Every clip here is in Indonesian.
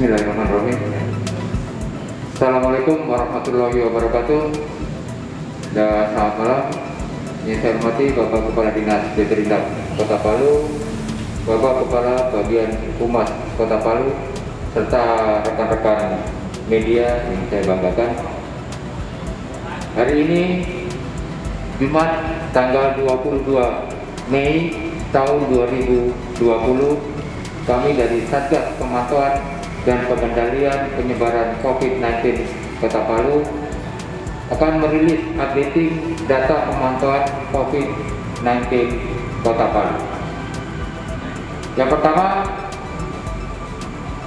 Bismillahirrahmanirrahim. Assalamualaikum warahmatullahi wabarakatuh. Dan selamat malam. Yang saya hormati Bapak Kepala Dinas Veteriner Kota Palu, Bapak Kepala Bagian Humas Kota Palu, serta rekan-rekan media yang saya banggakan. Hari ini Jumat tanggal 22 Mei tahun 2020, kami dari Satgas Pemantauan dan Pengendalian Penyebaran COVID-19 Kota Palu akan merilis updating data pemantauan COVID-19 Kota Palu. Yang pertama,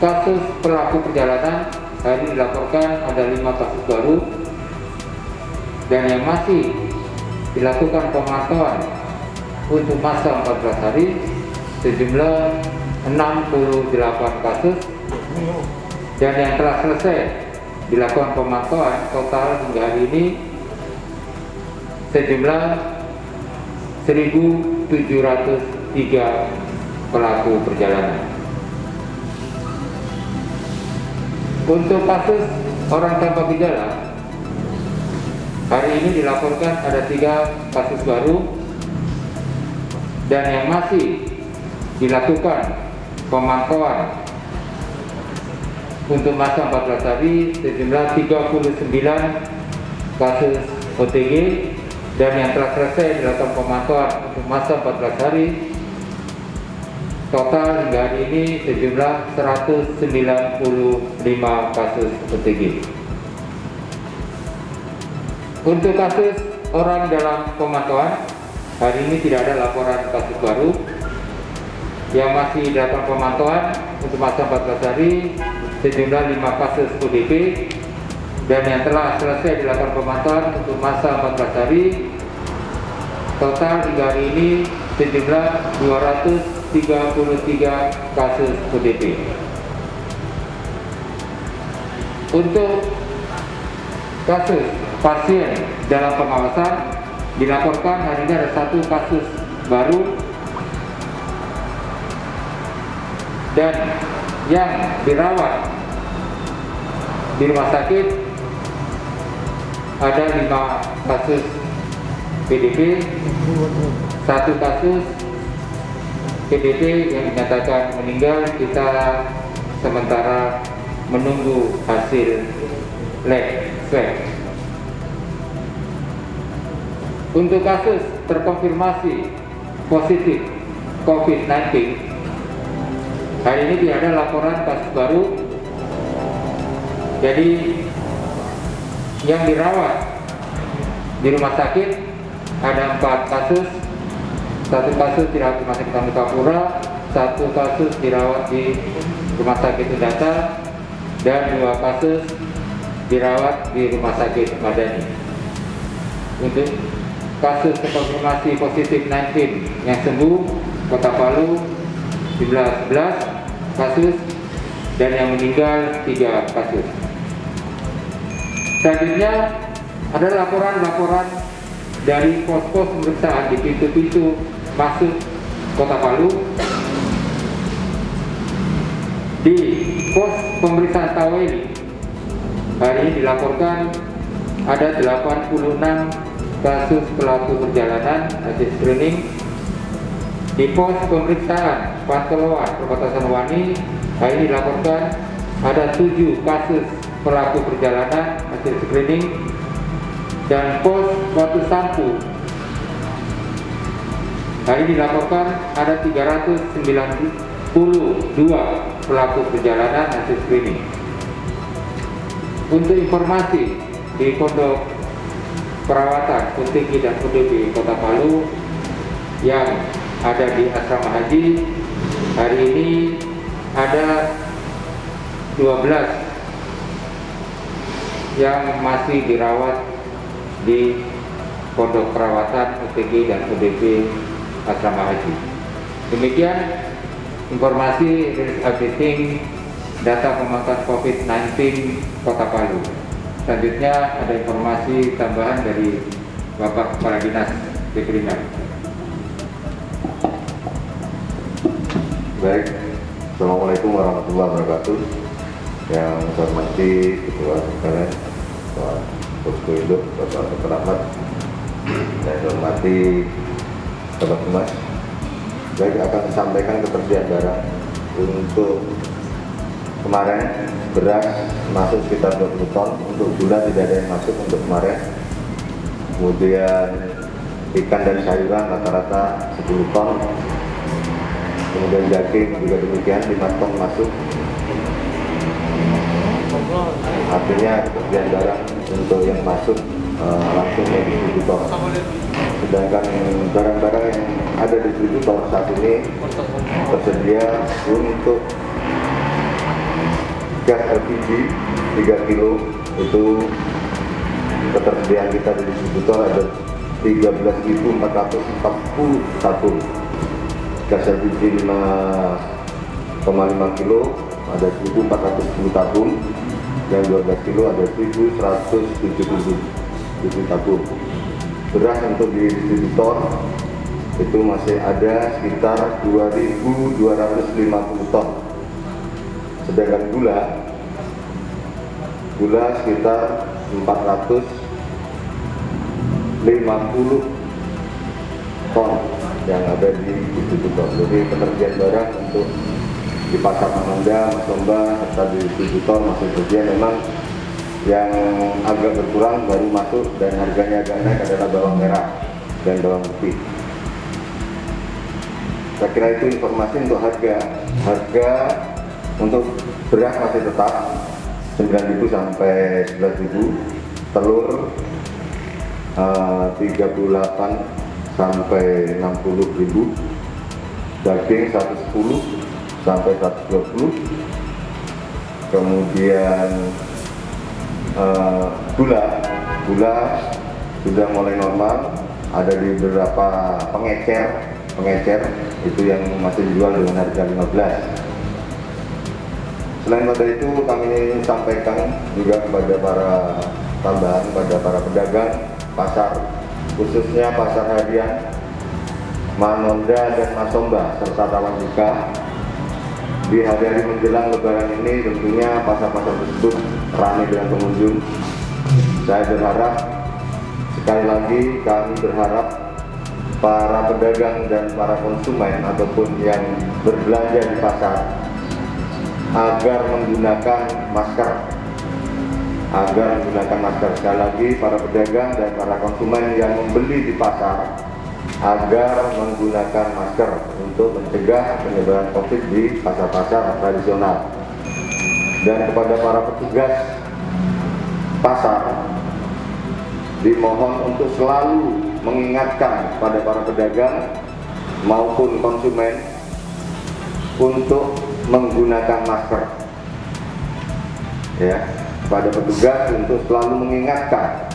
kasus pelaku perjalanan hari ini dilaporkan ada 5 kasus baru, dan yang masih dilakukan pemantauan untuk masa 14 hari sejumlah 68 kasus, dan yang telah selesai dilakukan pemantauan total hingga hari ini sejumlah 1.703 pelaku perjalanan. Untuk kasus orang tanpa gejala, hari ini dilaporkan ada 3 kasus baru, dan yang masih dilakukan pemantauan untuk masa 14 hari sejumlah 39 kasus OTG, dan yang telah selesai dilakukan pemantauan untuk masa 14 hari total hingga hari ini sejumlah 195 kasus OTG. Untuk kasus orang dalam pemantauan, hari ini tidak ada laporan kasus baru. Yang masih dilakukan pemantauan untuk masa 14 hari sejumlah 5 kasus ODP, dan yang telah selesai dilakukan pemantauan untuk masa 14 hari total hingga hari ini sejumlah 233 kasus ODP. Untuk kasus pasien dalam pengawasan, dilaporkan hari ini ada 1 kasus baru, dan yang dirawat di rumah sakit ada 5 kasus PDP, 1 kasus PDP yang dinyatakan meninggal. Kita sementara menunggu hasil lab swab. Untuk kasus terkonfirmasi positif COVID-19, hari ini tidak ada laporan kasus baru. Jadi yang dirawat di rumah sakit ada 4 kasus, 1 kasus dirawat di Rumah Sakit Angkapura, 1 kasus dirawat di Rumah Sakit Undata, dan 2 kasus dirawat di Rumah Sakit Madani. Untuk kasus terkonfirmasi positif 19 yang sembuh Kota Palu jumlah 11 kasus, dan yang meninggal 3 kasus. Selanjutnya ada laporan-laporan dari pos-pos pemeriksaan di pintu-pintu masuk Kota Palu. Di pos pemeriksaan Taweli hari ini dilaporkan ada 86 kasus pelaku perjalanan hasil screening. Di pos pemeriksaan Pantoloan Perbatasan Wani hari ini dilaporkan ada 7 kasus pelaku perjalanan hasil screening, dan pos Batu Sampu hari ini dilaporkan ada 392 pelaku perjalanan hasil screening. Untuk informasi di pondok perawatan OTG dan ODP Kota Palu yang ada di asrama haji, hari ini ada 12 yang masih dirawat di pondok perawatan OTG dan ODP asrama haji. Demikian informasi rilis updating data pemantauan COVID-19 Kota Palu. Selanjutnya ada informasi tambahan dari Bapak Kepala Dinas Veteriner. Baik, Assalamualaikum warahmatullahi wabarakatuh. Yang saya hormati Ketua sekalian, Pak Posko Induk, Bapak Dr. Ahmad, dan saya hormati Bapak Humas. Baik, akan disampaikan ketersediaan barang untuk kemarin beras masuk sekitar 20 ton, untuk gula tidak ada yang masuk untuk kemarin. Kemudian ikan dan sayuran rata-rata 10 ton. Kemudian daging juga demikian 5 ton masuk. Artinya ketersediaan barang untuk yang masuk langsung dari distributor. Sedangkan barang-barang yang ada di distributor saat ini tersedia untuk gas LPG 3 kilo, itu ketersediaan kita di distributor ada 13.440 tabung. Gas LPG 5,5 kilo ada 1.410 tabung, yang 12 kilo ada 1.177 tabung. Beras untuk di distributor itu masih ada sekitar 2.250 ton. Sedangkan gula sekitar 450 ton yang ada di distributor. Jadi ketersediaan barang untuk di pasar Mananda, Masomba, serta di distributor masih tersedia. Memang yang agak berkurang baru masuk dan harganya agak naik adalah bawang merah dan bawang putih. Saya kira itu informasi untuk harga. Harga untuk beras masih tetap 9.000 sampai 11.000, telur 38 sampai 60.000, daging 110 sampai 120, kemudian gula sudah mulai normal, ada di beberapa pengecer itu yang masih dijual dengan harga 15. Selain pada itu, kami sampaikan juga kepada para pedagang pasar, khususnya pasar harian Manonda dan Masomba serta Tawan Buka. Di hari-hari menjelang Lebaran ini tentunya pasar-pasar tersebut ramai dengan pengunjung. Saya berharap, sekali lagi kami berharap para pedagang dan para konsumen ataupun yang berbelanja di pasar agar menggunakan masker. Sekali lagi, para pedagang dan para konsumen yang membeli di pasar agar menggunakan masker untuk mencegah penyebaran COVID di pasar-pasar tradisional. Dan kepada para petugas pasar, dimohon untuk selalu mengingatkan pada para pedagang maupun konsumen untuk menggunakan masker. Ya, kepada petugas untuk selalu mengingatkan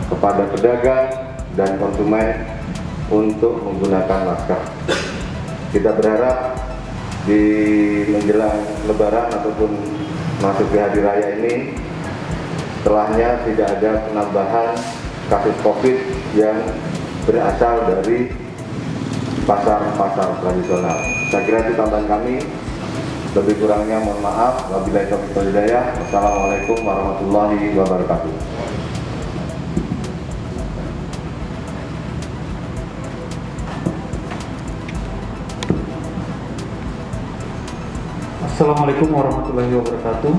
kepada pedagang dan konsumen untuk menggunakan masker. Kita berharap di menjelang Lebaran ataupun masuk di hari raya ini, setelahnya tidak ada penambahan kasus COVID yang berasal dari pasar-pasar tradisional. Saya kira itu tambahan kami. Lebih kurangnya mohon maaf. Wabillahi taufiq wal hidayah. Wassalamualaikum warahmatullahi wabarakatuh. Assalamualaikum warahmatullahi wabarakatuh.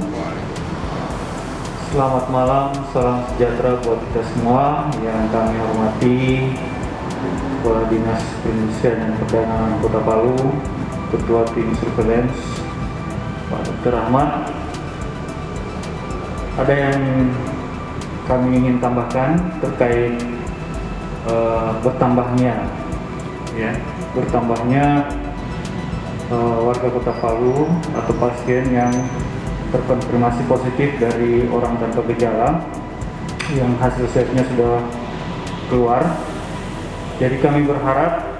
Selamat malam, salam sejahtera buat kita semua yang kami hormati Kepala Dinas Perindustrian dan Perdagangan Kota Palu, Ketua Tim Surveillance Pak Dr. Ahmad. Ada yang kami ingin tambahkan terkait bertambahnya warga Kota Palu atau pasien yang terkonfirmasi positif dari orang tanpa gejala yang hasil swabnya sudah keluar. Jadi kami berharap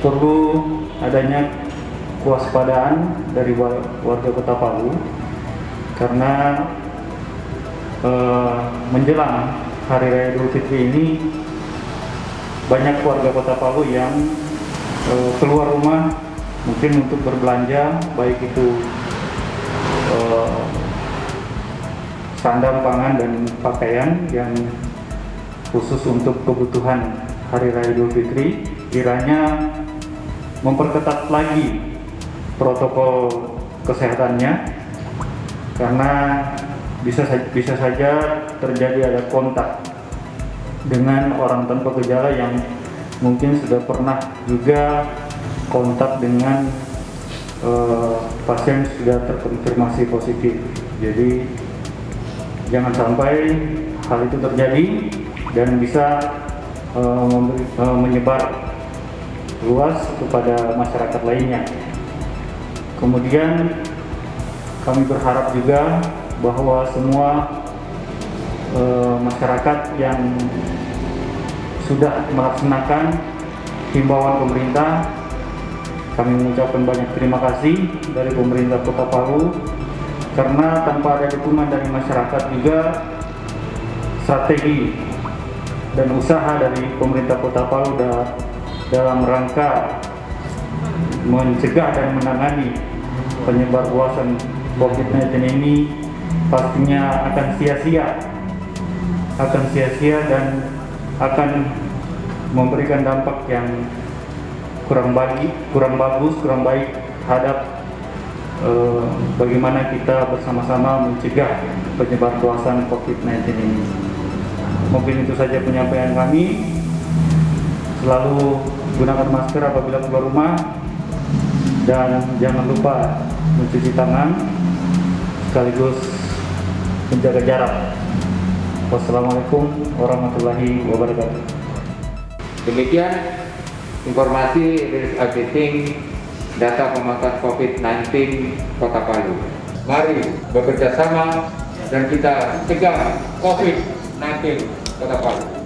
perlu adanya kewaspadaan dari warga Kota Palu karena menjelang Hari Raya Idul Fitri ini banyak warga Kota Palu yang keluar rumah mungkin untuk berbelanja, baik itu sandang, pangan, dan pakaian yang khusus untuk kebutuhan Hari Raya Idul Fitri. Kiranya memperketat lagi protokol kesehatannya, karena bisa saja terjadi ada kontak dengan orang tanpa gejala yang mungkin sudah pernah juga kontak dengan pasien sudah terkonfirmasi positif. Jadi jangan sampai hal itu terjadi dan bisa menyebar luas kepada masyarakat lainnya. Kemudian kami berharap juga bahwa semua masyarakat yang sudah melaksanakan himbauan pemerintah, kami mengucapkan banyak terima kasih dari pemerintah Kota Palu, karena tanpa ada dukungan dari masyarakat juga strategi dan usaha dari pemerintah Kota Palu dalam rangka mencegah dan menangani penyebar luasan COVID-19 ini pastinya akan sia-sia dan akan memberikan dampak yang kurang baik terhadap bagaimana kita bersama-sama mencegah penyebar luasan COVID-19 ini. Mungkin itu saja penyampaian kami. Selalu gunakan masker apabila keluar rumah dan jangan lupa mencuci tangan sekaligus menjaga jarak. Wassalamualaikum warahmatullahi wabarakatuh. Demikian informasi rilis updating data pemantauan COVID-19 Kota Palu. Mari bekerja sama dan kita cegah COVID-19 Kota Palu.